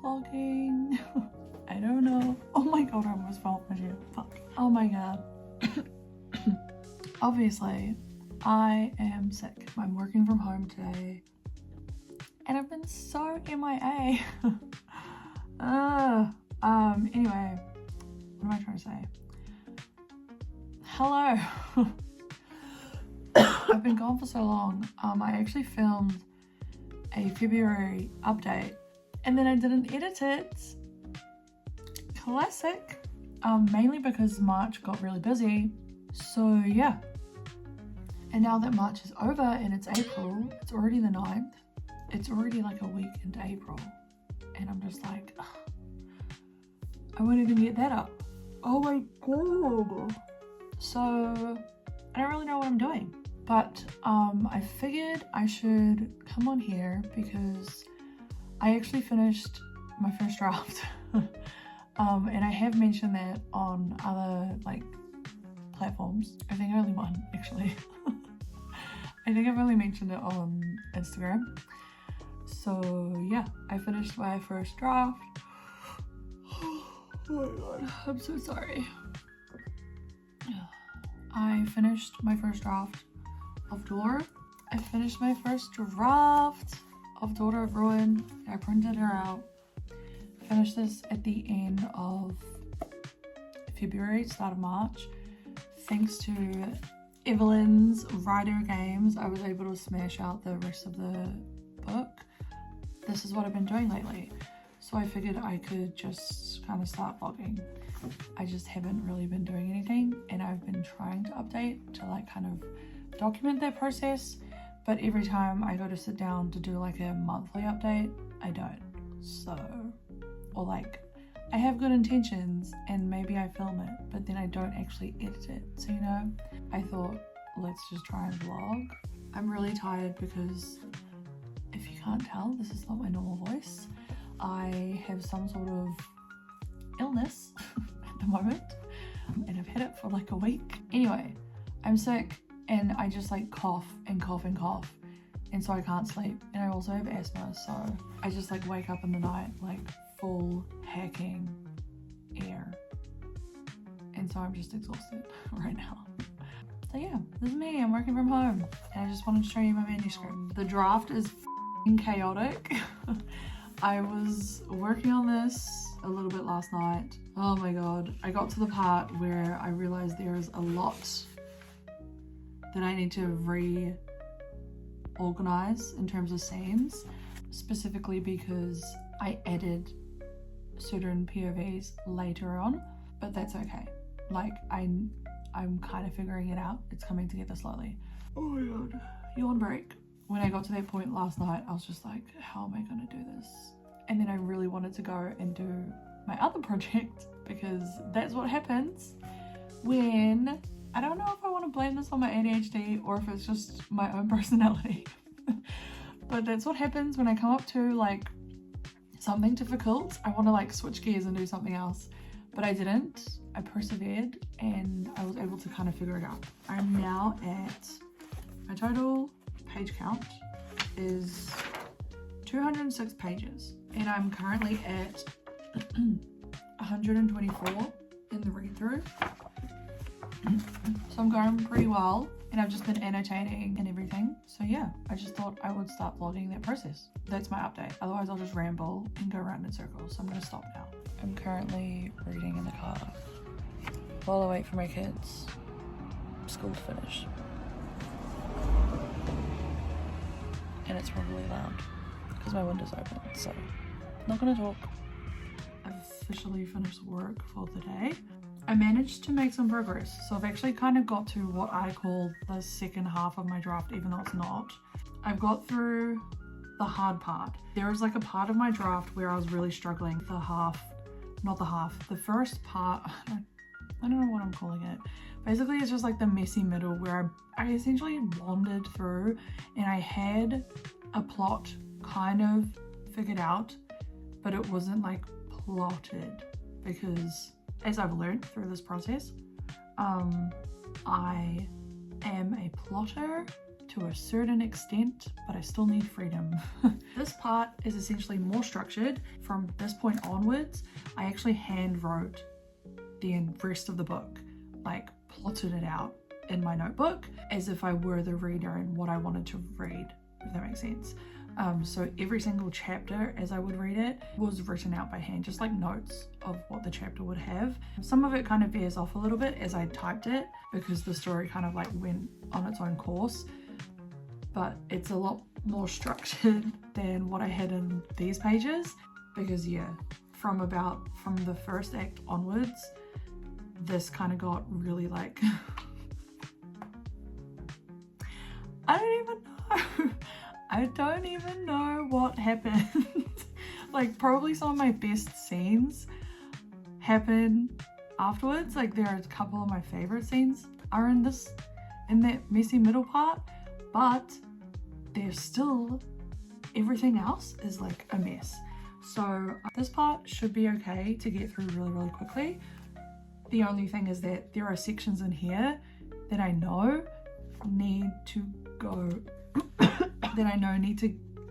vlogging. I don't know. Oh my god, I almost fell off my chair. Fuck. Oh my god. Obviously, I am sick. I'm working from home today. And I've been so MIA. Anyway, what am I trying to say? Hello. I've been gone for so long. I actually filmed a February update and then I didn't edit it. Classic. Mainly because March got really busy. So yeah. And now that March is over and it's April, it's already the 9th. It's already like a week into April. And I'm just like, ugh, I won't even get that up. Oh my god. So I don't really know what I'm doing. But I figured I should come on here because I actually finished my first draft. And I have mentioned that on other like platforms. I think only one actually. I think I've only mentioned it on Instagram. So yeah, I finished my first draft. Oh my god, I'm so sorry. I finished my first draft of Door. I finished my first draft of Daughter of Ruin. I printed her out. Finished this at the end of February, start of March. Thanks to Evelyn's Rider Games, I was able to smash out the rest of the book. This is what I've been doing lately. So I figured I could just kind of start vlogging. I just haven't really been doing anything and I've been trying to update to like kind of document that process, but every time I go to sit down to do like a monthly update, I don't. So, or like I have good intentions and maybe I film it, but then I don't actually edit it. So, you know, I thought let's just try and vlog. I'm really tired because if you can't tell, this is not my normal voice. I have some sort of illness at the moment and I've had it for like a week. Anyway, I'm sick and I just like cough and cough and cough, and so I can't sleep, and I also have asthma, so I just like wake up in the night like full hacking air, and so I'm just exhausted right now. So yeah, this is me. I'm working from home and I just wanted to show you my manuscript. The draft is f***ing chaotic. I was working on this a little bit last night. Oh my god, I got to the part where I realized there is a lot that I need to reorganize in terms of scenes, specifically because I added certain POVs later on, but that's okay. Like I'm kind of figuring it out. It's coming together slowly. Oh my god, yawn break. When I got to that point last night, I was just like, how am I gonna do this? And then I really wanted to go and do my other project, because that's what happens when, I don't know if I want to blame this on my ADHD or if it's just my own personality, but that's what happens when I come up to like something difficult. I want to like switch gears and do something else, but I didn't. I persevered and I was able to kind of figure it out. I'm now at, my total page count is 206 pages and I'm currently at 124 in the read through. So I'm going pretty well and I've just been annotating and everything. So yeah, I just thought I would start vlogging that process. That's my update. Otherwise I'll just ramble and go around in circles. So I'm gonna stop now. I'm currently reading in the car while I wait for my kids' school to finish. And it's probably loud because my window's open, so not gonna talk. I've officially finished work for the day. I managed to make some progress, so I've actually kind of got to what I call the second half of my draft, even though it's not. I've got through the hard part. There was like a part of my draft where I was really struggling. The first part, I don't know what I'm calling it. Basically, it's just like the messy middle where I essentially wandered through and I had a plot kind of figured out, but it wasn't like plotted, because as I've learned through this process, I am a plotter to to a certain extent, but I still need freedom. This part is essentially more structured. From this point onwards, I actually hand wrote the rest of the book, like plotted it out in my notebook as if I were the reader and what I wanted to read, if that makes sense. So every single chapter as I would read it was written out by hand, just like notes of what the chapter would have. Some of it kind of veers off a little bit as I typed it because the story kind of like went on its own course, but it's a lot more structured than what I had in these pages because yeah, from the first act onwards, this kind of got really like I don't even know what happened. Like probably some of my best scenes happen afterwards. Like there are a couple of my favorite scenes are in that messy middle part, but there's still everything else is like a mess. So this part should be okay to get through really, really quickly. The only thing is that there are sections in here that I know need to go need to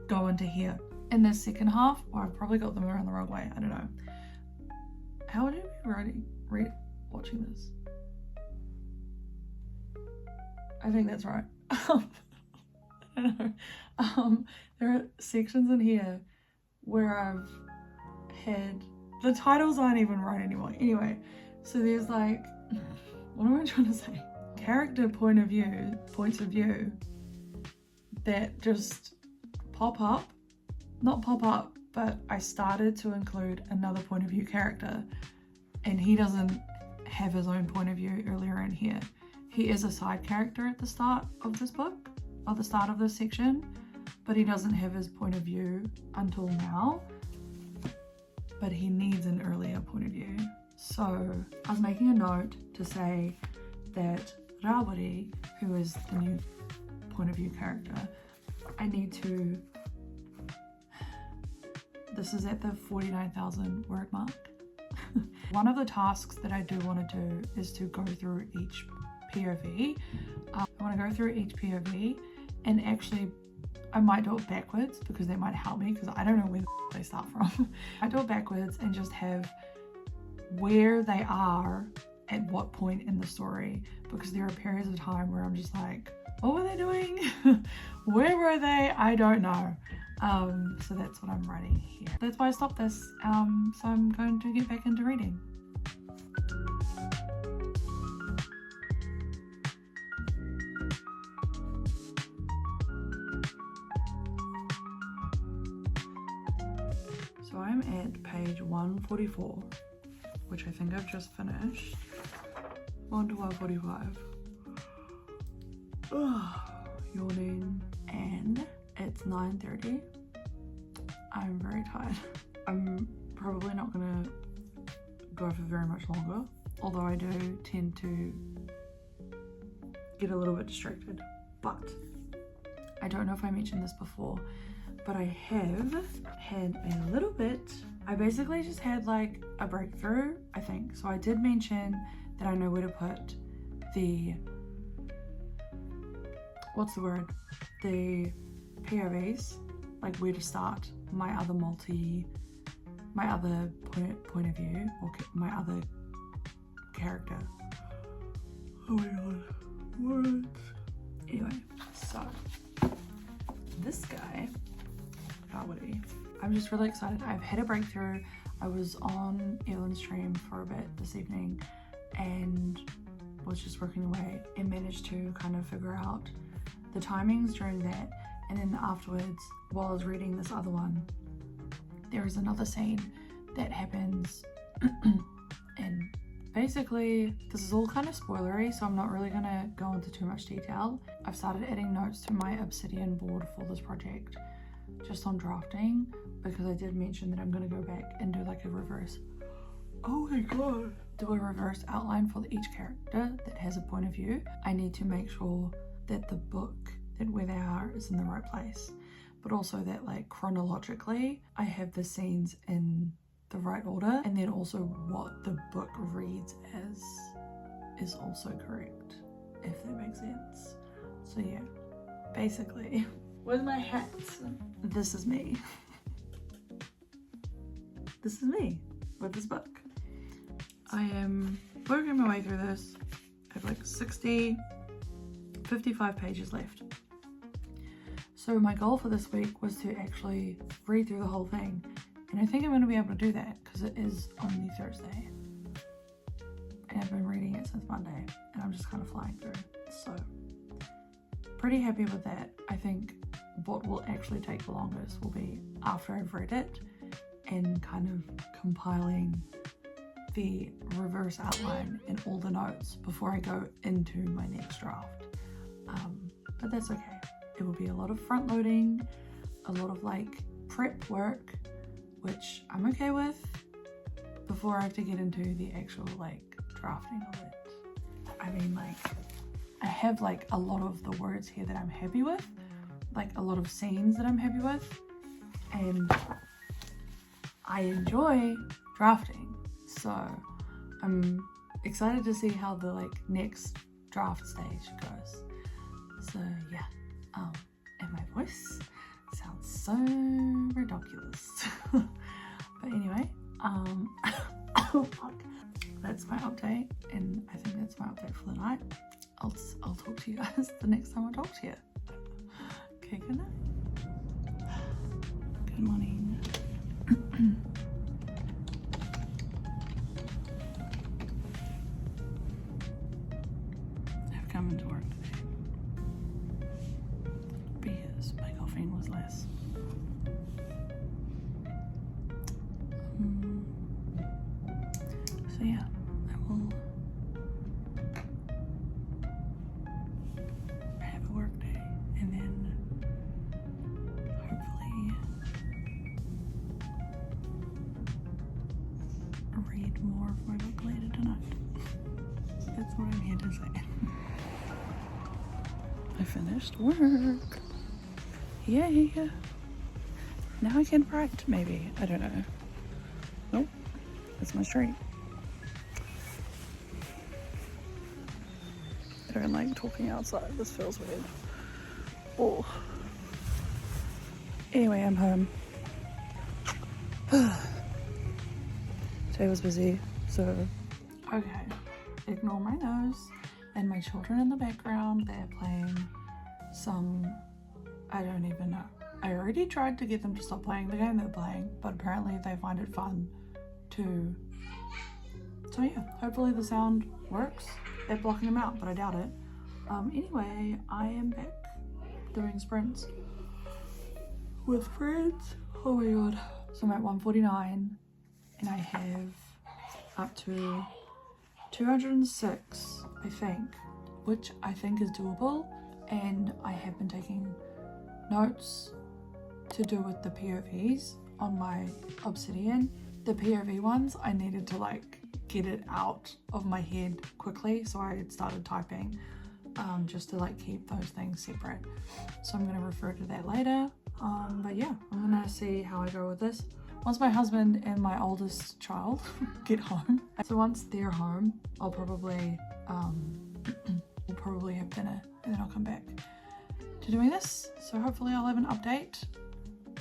go into here. In the second half, or I've probably got them around the wrong way, I don't know. How would you be watching this? I think that's right. I don't know. There are sections in here where I've had, the titles aren't even right anymore. Anyway, so there's like, what am I trying to say? Character points of view that just not pop up, but I started to include another point of view character and he doesn't have his own point of view earlier in here. He is a side character at the start of this book, or the start of this section, but he doesn't have his point of view until now, but he needs an earlier point of view. So I was making a note to say that Rawari, who is the new point of view character, I need to, this is at the 49,000 word mark. One of the tasks that I do want to do is to go through each POV. I want to go through each POV and actually I might do it backwards because that might help me because I don't know where they start from. I do it backwards and just have where they are at what point in the story, because there are periods of time where I'm just like, what were they doing? Where were they? I don't know. So that's what I'm writing here. That's why I stopped this. So I'm going to get back into reading. So I'm at page 144, which I think I've just finished. On to 145. Yawning, and it's 9:30. I'm very tired. I'm probably not gonna go for very much longer, although I do tend to get a little bit distracted. But I don't know if I mentioned this before, but I have had a little bit, I basically just had like a breakthrough, I think. So I did mention that I know where to put the, what's the word? The POVs, like where to start my other point of view, or my other character. Oh my god, words. Anyway, so this guy, Rawari, I'm just really excited. I've had a breakthrough. I was on Ellen's stream for a bit this evening and was just working away and managed to kind of figure out the timings during that. And then afterwards, while I was reading this other one, there is another scene that happens and basically this is all kind of spoilery, so I'm not really gonna go into too much detail. I've started adding notes to my Obsidian board for this project just on drafting, because I did mention that I'm gonna go back and do like a reverse, oh my god, do a reverse outline for each character that has a point of view. I need to make sure that the book, that where they are is in the right place, but also that like chronologically I have the scenes in the right order, and then also what the book reads as is also correct, if that makes sense. So yeah, basically, where's my hat? This is me. This is me with this book. I am working my way through this. I have like 55 pages left. So my goal for this week was to actually read through the whole thing. And I think I'm going to be able to do that because it is only Thursday. And I've been reading it since Monday. And I'm just kind of flying through. So, pretty happy with that. I think what will actually take the longest will be after I've read it and kind of compiling the reverse outline and all the notes before I go into my next draft. But that's okay. It will be a lot of front loading, a lot of like prep work, which I'm okay with, before I have to get into the actual like drafting of it. I mean, like, I have like a lot of the words here that I'm happy with, like a lot of scenes that I'm happy with, and I enjoy drafting. So I'm excited to see how the like next draft stage goes. So yeah, and my voice sounds so ridiculous. But anyway, oh fuck, that's my update, and I think that's my update for the night. I'll talk to you guys the next time I talk to you. Okay, good night. Good morning. I've come into work today because my caffeine was less. So yeah, I will have a work day and then hopefully read more of my book later tonight. That's what I'm here to say. I finished work. Yay! Now I can write, maybe. I don't know. Nope. That's my street. I don't like talking outside. This feels weird. Oh. Anyway, I'm home. Today was busy, so... Okay. Ignore my nose and my children in the background. They're playing some... I don't even know. I already tried to get them to stop playing the game they're playing, but apparently they find it fun too. So yeah, hopefully the sound works. They're blocking them out, but I doubt it. Anyway, I am back doing sprints with friends. Oh my god. So I'm at 149 and I have up to 206, I think, which I think is doable. And I have been taking notes to do with the POVs on my Obsidian. The POV ones, I needed to like get it out of my head quickly, so I had started typing just to like keep those things separate. So I'm going to refer to that later. But yeah, I'm going to see how I go with this once my husband and my oldest child get home. So once they're home, I'll probably we'll probably have dinner and then I'll come back to doing this. So hopefully I'll have an update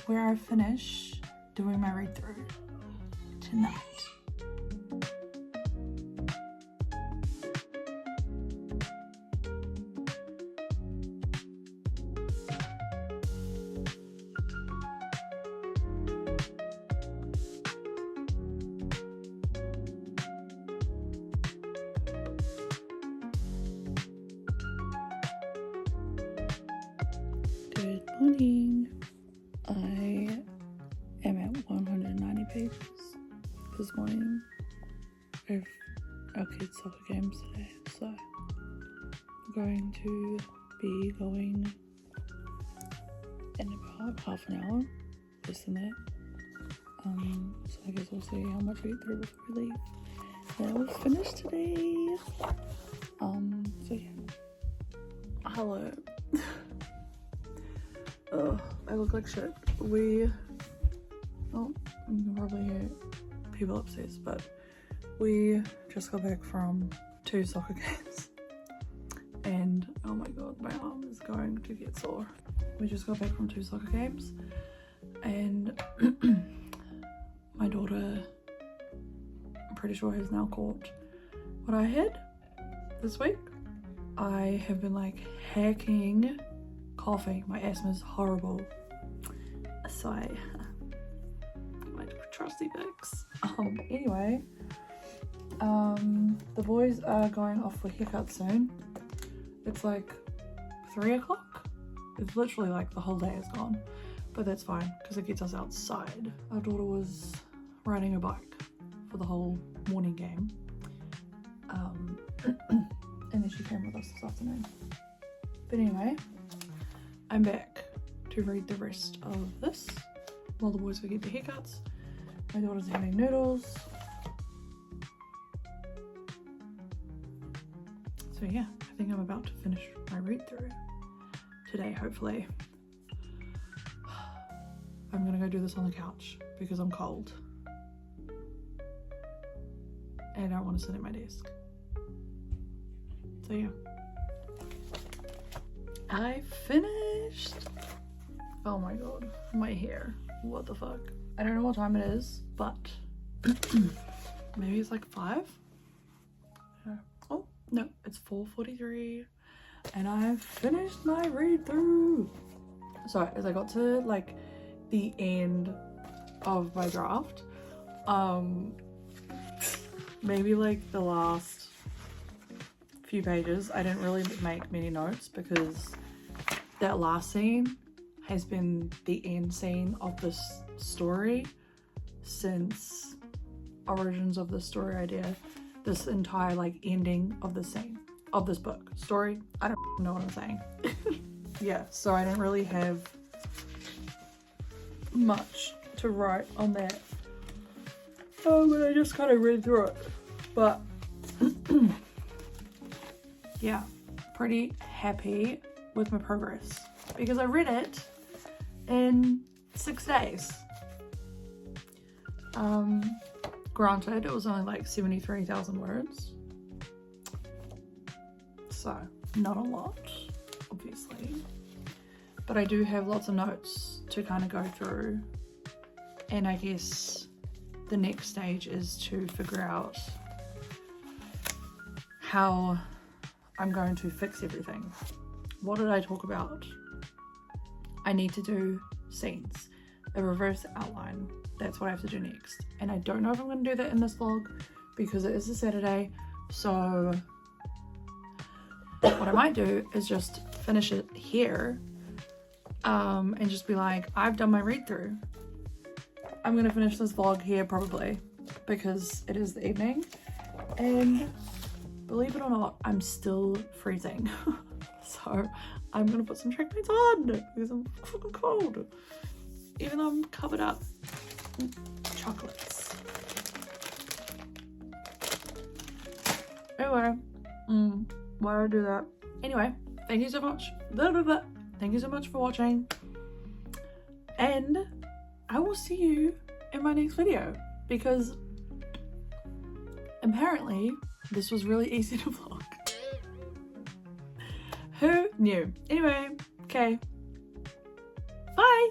where I finish doing my read through tonight. Good morning. I am at 190 pages this morning of our kids' soccer games today, so I'm going to be going in about half an hour, less than that. So I guess we'll see how much we get through before we leave. That was finished today. So yeah. Hello. I look like shit. You can probably hear people upstairs, but we just got back from 2 soccer games and oh my god, my arm is going to get sore. We just got back from 2 soccer games, and my daughter, I'm pretty sure, has now caught what I had this week. I have been like hacking coughing. My asthma is horrible, so my trusty Vicks. Anyway, the boys are going off for haircut soon. It's like 3 o'clock. It's literally like the whole day is gone, but that's fine because it gets us outside. Our daughter was riding a bike for the whole morning game, and then she came with us this afternoon. But anyway, I'm back to read the rest of this while the boys go get their haircuts. My daughter's having noodles. So yeah, I think I'm about to finish my read through today, hopefully. I'm gonna go do this on the couch because I'm cold and I don't want to sit at my desk. So yeah, I finished. Oh my god, my hair, what the fuck. I don't know what time it is, but maybe it's like 5. Oh no, it's 4:43 and I've finished my read through. So as I got to like the end of my draft, maybe like the last few pages, I didn't really make many notes because that last scene has been the end scene of this story since origins of the story idea. This entire like ending of the scene of this book story, I don't know what I'm saying. Yeah, so I didn't really have much to write on that, but I just kind of read through it. But yeah, pretty happy with my progress because I read it in 6 days. Granted, it was only like 73,000 words, so not a lot, obviously, but I do have lots of notes to kind of go through, and I guess the next stage is to figure out how I'm going to fix everything. What did I talk about? I need to do scenes, a reverse outline. That's what I have to do next, and I don't know if I'm going to do that in this vlog because it is a Saturday. So what I might do is just finish it here, and just be like, I've done my read through. I'm gonna finish this vlog here probably because it is the evening, and believe it or not, I'm still freezing. So I'm gonna put some track pants on because I'm fucking cold, even though I'm covered up in chocolates. Anyway, why did I do that? Anyway, thank you so much. Thank you so much for watching, and I will see you in my next video because apparently this was really easy to vlog. Who knew? Anyway, okay, bye.